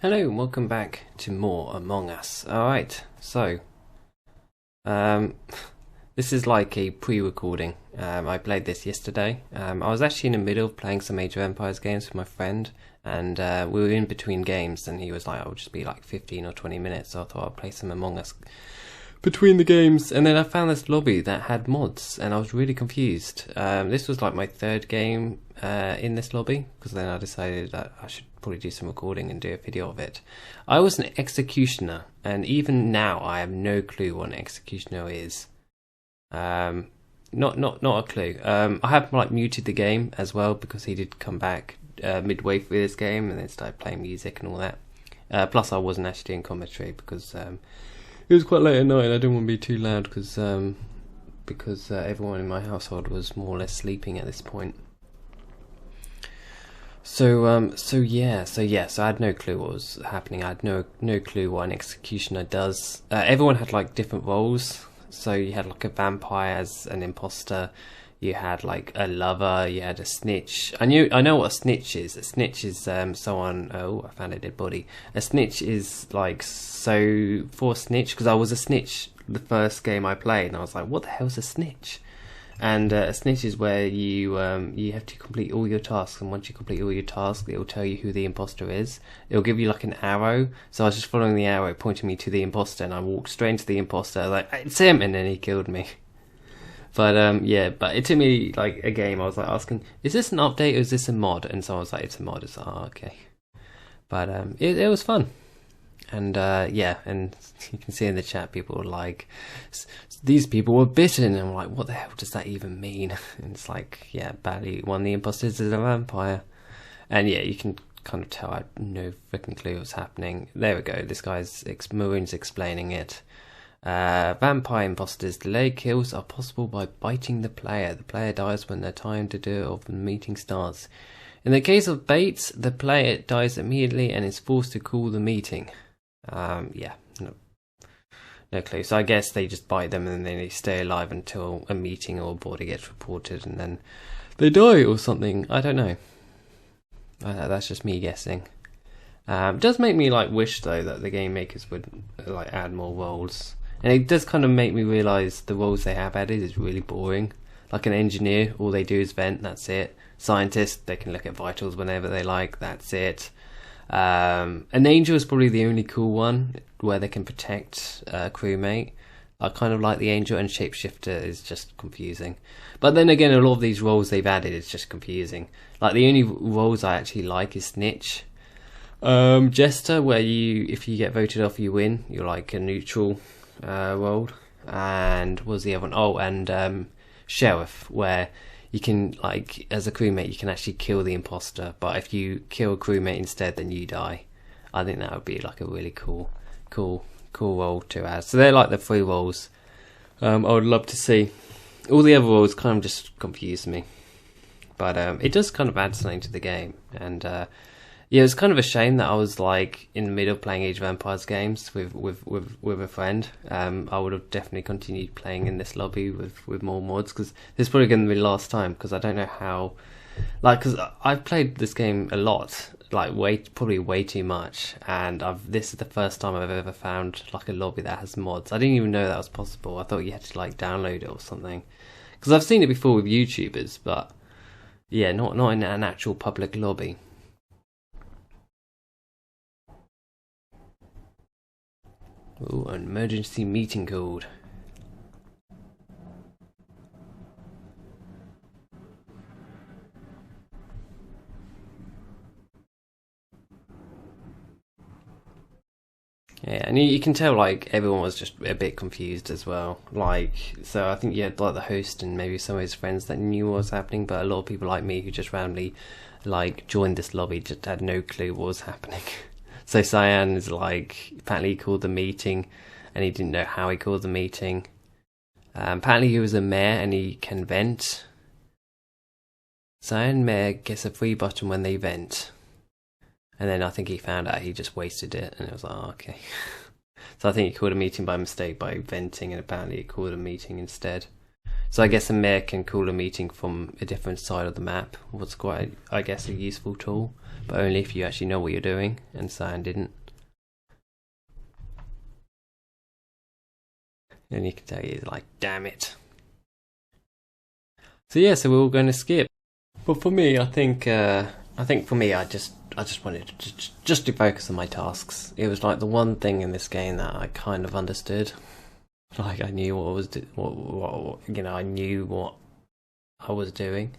Hello and welcome back to more Among Us. Alright, so um, this is like a pre-recording. I played this yesterday. I was actually in the middle of playing some Age of Empires games with my friend, and we were in between games, and he was like, "I'll just be like 15 or 20 minutes," so I thought I'd play some Among Us between the games, and then I found this lobby that had mods, and I was really confused. This was like my third game in this lobby, because then I decided that I should probably do some recording and do a video of it. I was an executioner, and even now I have no clue what an executioner is. Not a clue. I have like muted the game as well because he did come back midway through this game and then started playing music and all that. Plus I wasn't actually doing commentary because it was quite late at night and I didn't want to be too loud because everyone in my household was more or less sleeping at this point. So I had no clue what was happening. I had no clue what an executioner does. Everyone had like different roles. So you had like a vampire as an imposter. You had like a lover. You had a snitch. I know what a snitch is. A snitch is someone. Oh, I found a dead body. A snitch is like so for a snitch, because I was a snitch the first game I played, and I was like, what the hell's a snitch? And a snitch is where you have to complete all your tasks, and once you complete all your tasks, it will tell you who the imposter is. It will give you like an arrow. So I was just following the arrow, pointing me to the imposter, and I walked straight into the imposter. Like, it's him, and then he killed me. But yeah, but it took me like a game. I was like asking, is this an update or is this a mod? And so I was like, it's a mod. It's like, oh, okay. But it was fun. And yeah, and you can see in the chat people were like, these people were bitten, and I'm like, what the hell does that even mean? And it's like, yeah, badly one of the imposters is a vampire. And yeah, you can kind of tell I had no freaking clue what's happening. There we go, this guy's Maroon's explaining it. Vampire imposters delay kills are possible by biting the player. The player dies when their time to do it or the meeting starts. In the case of baits, the player dies immediately and is forced to call the meeting. Yeah, no clue. So I guess they just bite them and then they stay alive until a meeting or a body gets reported and then they die or something. I don't know. That's just me guessing. It does make me like wish though that the game makers would like add more roles, and it does kind of make me realise the roles they have added is really boring. Like an engineer, all they do is vent. That's it. Scientist, they can look at vitals whenever they like. That's it. An angel is probably the only cool one where they can protect a crewmate. I kind of like the angel, and shapeshifter is just confusing. But then again, a lot of these roles they've added is just confusing. Like the only roles I actually like is snitch, jester, where if you get voted off you win. You're like a neutral role. And what was the other one? Oh, and sheriff, where you can, like, as a crewmate, you can actually kill the imposter, but if you kill a crewmate instead, then you die. I think that would be like a really cool role to add. So they're like the three roles I would love to see. All the other roles kind of just confuse me, but it does kind of add something to the game. And yeah, it was kind of a shame that I was like in the middle of playing Age of Empires games with a friend. I would have definitely continued playing in this lobby with more mods, because this is probably going to be the last time, because I don't know how, like, because I've played this game a lot, like probably way too much, and this is the first time I've ever found like a lobby that has mods. I didn't even know that was possible. I thought you had to like download it or something, because I've seen it before with YouTubers, but yeah, not in an actual public lobby. Oh, an emergency meeting code. Yeah, and you can tell like everyone was just a bit confused as well. Like, so I think you had like the host and maybe some of his friends that knew what was happening, but a lot of people like me who just randomly like joined this lobby just had no clue what was happening. So Cyan is like, apparently he called the meeting and he didn't know how he called the meeting. Apparently he was a mayor and he can vent. Cyan mayor gets a free button when they vent. And then I think he found out he just wasted it, and it was like, oh, okay. So I think he called a meeting by mistake by venting, and apparently he called a meeting instead. So I guess a mayor can call a meeting from a different side of the map was quite, I guess, a useful tool, but only if you actually know what you're doing, and Cyan didn't. And you can tell he's like, damn it. So yeah, so we're all going to skip. But for me, I think for me, I just wanted to focus on my tasks. It was like the one thing in this game that I kind of understood. Like I knew I knew what I was doing.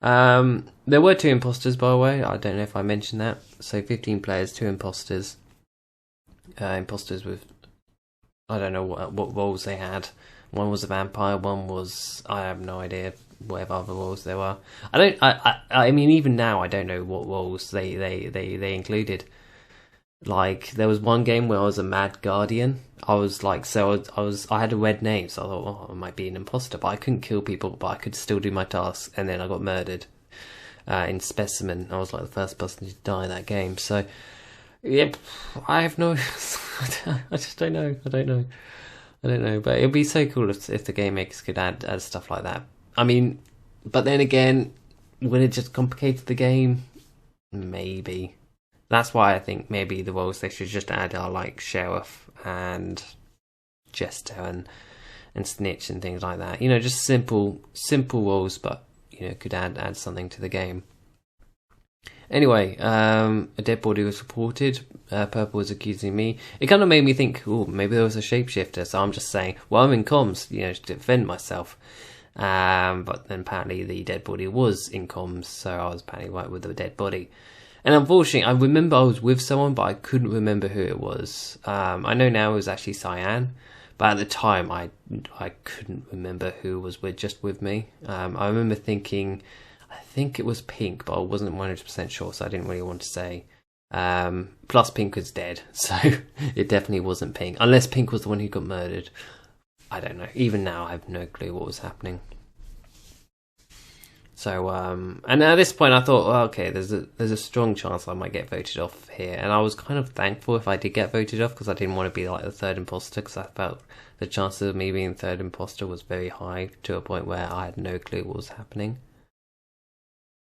There were 2 imposters, by the way. I don't know if I mentioned that. So 15 players, 2 imposters. Imposters with, I don't know what roles they had. One was a vampire. One was, I have no idea whatever other roles there were. I mean, even now I don't know what roles they included. Like there was one game where I was a mad guardian. I was like, I had a red name, so I thought, oh, I might be an imposter, but I couldn't kill people, but I could still do my tasks. And then I got murdered in Specimen. I was like the first person to die that game. So yeah, I have no, I just don't know. I don't know. But it'd be so cool if the game makers could add stuff like that. I mean, but then again, would it just complicate the game? Maybe. That's why I think maybe the roles they should just add are like Sheriff and Jester and Snitch and things like that. You know, just simple roles, but you know, could add something to the game. Anyway, a dead body was reported. Purple was accusing me. It kind of made me think, oh, maybe there was a shapeshifter. So I'm just saying, well, I'm in comms, you know, to defend myself. But then apparently the dead body was in comms, so I was apparently right with the dead body. And unfortunately, I remember I was with someone, but I couldn't remember who it was. I know now it was actually Cyan, but at the time I couldn't remember who was with me. I remember thinking, I think it was Pink, but I wasn't 100% sure, so I didn't really want to say. Plus Pink was dead, so it definitely wasn't Pink. Unless Pink was the one who got murdered. I don't know. Even now, I have no clue what was happening. So, and at this point I thought, well, okay, there's a strong chance I might get voted off here. And I was kind of thankful if I did get voted off, because I didn't want to be like the third imposter, because I felt the chances of me being the third imposter was very high, to a point where I had no clue what was happening.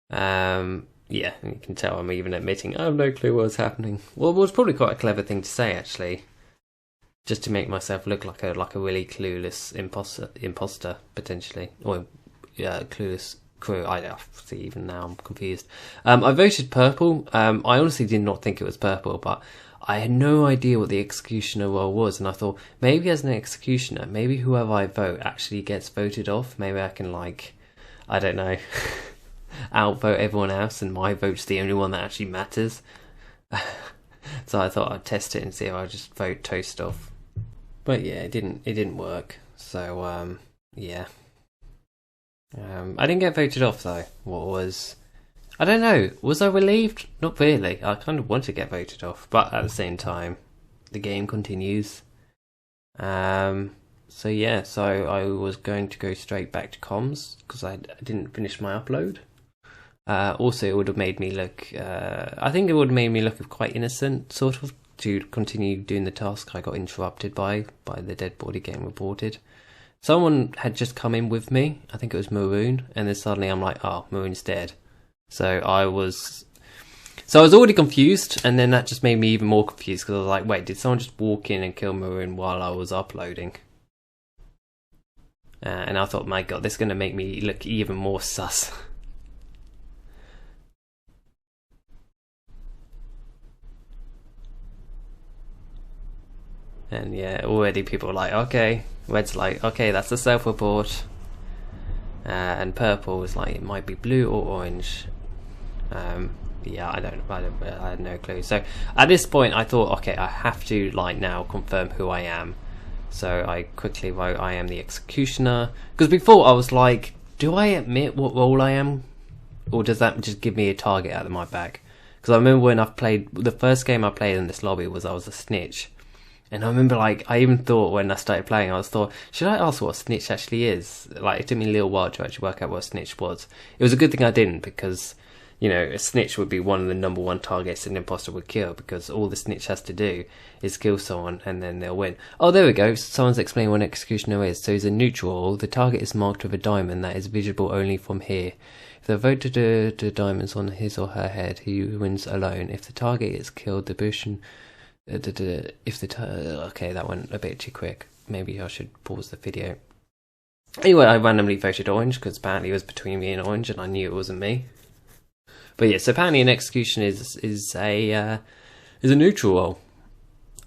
Yeah, you can tell I'm even admitting I have no clue what was happening. Well, it was probably quite a clever thing to say, actually. Just to make myself look like a really clueless imposter potentially. Or, yeah, clueless crew. I see, even now I'm confused. I voted purple. I honestly did not think it was purple, but I had no idea what the executioner role was, and I thought maybe as an executioner, maybe whoever I vote actually gets voted off. Maybe I can, like, I don't know, outvote everyone else, and my vote's the only one that actually matters. So I thought I'd test it and see if I just vote Toast off. But yeah, it didn't work. So yeah. I didn't get voted off though. I don't know, was I relieved? Not really. I kind of want to get voted off, but at the same time, the game continues. So yeah, so I was going to go straight back to comms, because I didn't finish my upload. Also, it would have made me look, I think it would have made me look quite innocent, sort of, to continue doing the task I got interrupted by the dead body getting reported. Someone had just come in with me, I think it was Maroon, and then suddenly I'm like, oh, Maroon's dead. So I was already confused, and then that just made me even more confused, because I was like, wait, did someone just walk in and kill Maroon while I was uploading? And I thought, my god, this is going to make me look even more sus. And yeah, already people are like, okay, red's like, okay, that's a self-report. And purple is like, it might be blue or orange. Yeah, I had no clue. So at this point I thought, okay, I have to like now confirm who I am. So I quickly wrote, I am the executioner. Because before I was like, do I admit what role I am? Or does that just give me a target out of my back? Because I remember when I've played, the first game I played in this lobby was I was a snitch. And I remember, like, I even thought when I started playing, I thought, should I ask what a snitch actually is? Like, it took me a little while to actually work out what a snitch was. It was a good thing I didn't, because you know, a snitch would be one of the number one targets an imposter would kill, because all the snitch has to do is kill someone and then they'll win. Oh, there we go. Someone's explaining what an executioner is. So he's a neutral. The target is marked with a diamond that is visible only from here. If the voter the diamonds on his or her head, he wins alone. If the target is killed, the Bushian... okay, that went a bit too quick. Maybe I should pause the video. Anyway, I randomly voted orange because apparently it was between me and orange, and I knew it wasn't me. But yeah, so apparently an execution is a neutral role.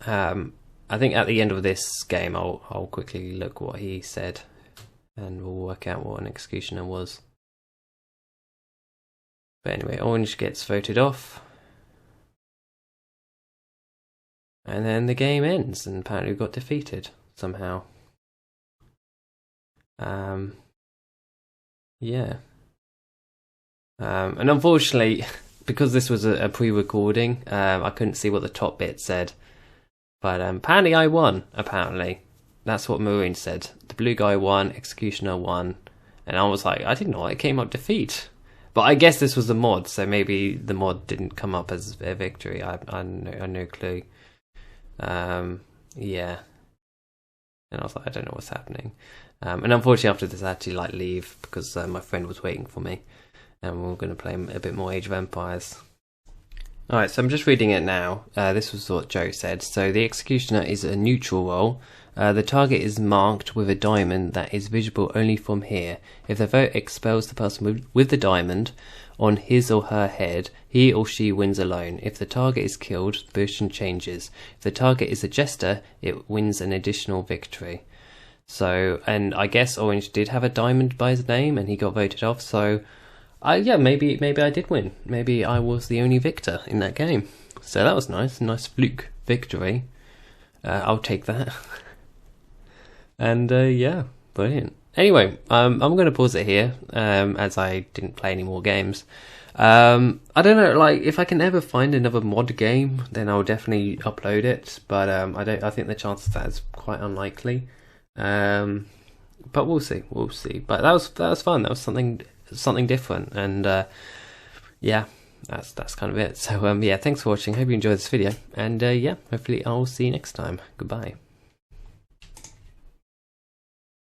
I think at the end of this game, I'll quickly look what he said, and we'll work out what an executioner was. But anyway, orange gets voted off. And then the game ends, and apparently we got defeated somehow. Yeah. And unfortunately, because this was a pre-recording, I couldn't see what the top bit said. But apparently I won, apparently. That's what Maroon said. The blue guy won, Executioner won. And I was like, I didn't know, it came up defeat. But I guess this was the mod, so maybe the mod didn't come up as a victory. I no clue. Yeah. And I was like, I don't know what's happening. And unfortunately after this I had to like leave because my friend was waiting for me. And we're going to play a bit more Age of Empires. Alright, so I'm just reading it now. This was what Joe said. So the Executioner is a neutral role. The target is marked with a diamond that is visible only from here. If the vote expels the person with the diamond on his or her head, he or she wins alone. If the target is killed, the position changes. If the target is a Jester, it wins an additional victory. So, and I guess Orange did have a diamond by his name and he got voted off, so yeah, maybe I did win. Maybe I was the only victor in that game. So that was nice, nice fluke victory. I'll take that. And yeah, brilliant. Anyway, I'm going to pause it here, as I didn't play any more games. I don't know, like, if I can ever find another mod game, then I'll definitely upload it, but I think the chance of that is quite unlikely. But we'll see. But that was fun. That was something different, and yeah, that's kind of it. So yeah, thanks for watching. Hope you enjoyed this video, and yeah, hopefully I'll see you next time. Goodbye.